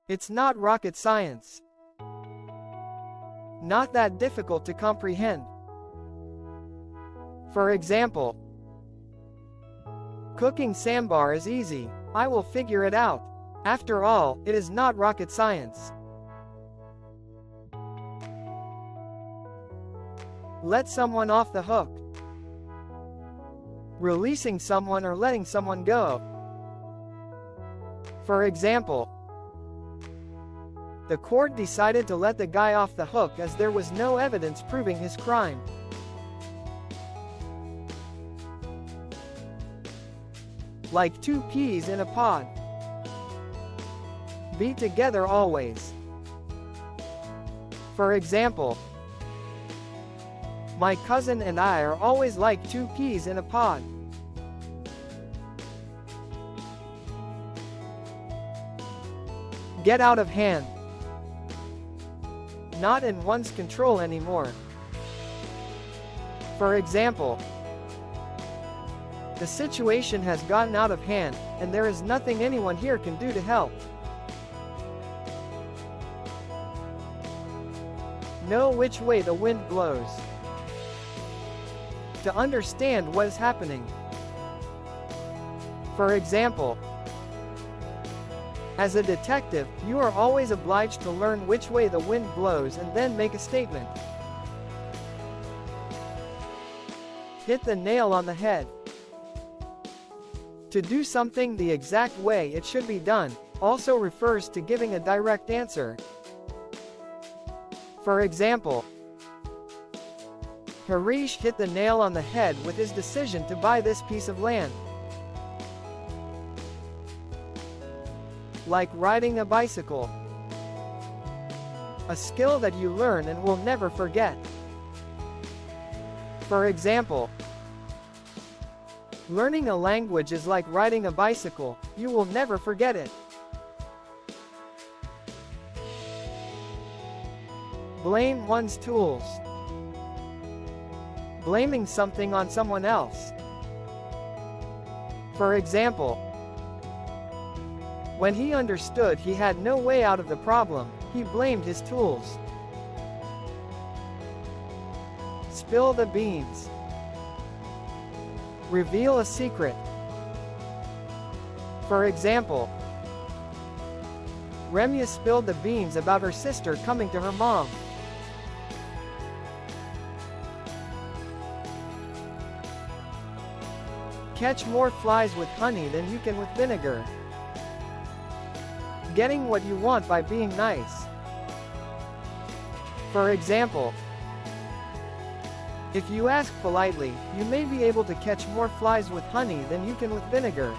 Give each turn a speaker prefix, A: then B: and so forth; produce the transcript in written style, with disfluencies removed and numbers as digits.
A: It's not rocket science. Not that difficult to comprehend. For example, cooking sambar is easy. I will figure it out. After all, it is not rocket science. Let someone off the hook. Releasing someone or letting someone go. For example, the court decided to let the guy off the hook as there was no evidence proving his crime. Like two peas in a pod. Be together always. For example, my cousin and I are always like two peas in a pod. Get out of hand. Not in one's control anymore. For example, the situation has gotten out of hand, and there is nothing anyone here can do to help. Know which way the wind blows. To understand what is happening. For example, as a detective, you are always obliged to learn which way the wind blows and then make a statement. Hit the nail on the head. To do something the exact way it should be done also refers to giving a direct answer. For example, Harish hit the nail on the head with his decision to buy this piece of land. Like riding a bicycle. A skill that you learn and will never forget. For example, learning a language is like riding a bicycle, you will never forget it. Blame one's tools. Blaming something on someone else. For example, when he understood he had no way out of the problem, he blamed his tools. Spill the beans. Reveal a secret. For example, Remya spilled the beans about her sister coming to her mom. Catch more flies with honey than you can with vinegar. Getting what you want by being nice. For example, if you ask politely, you may be able to catch more flies with honey than you can with vinegar.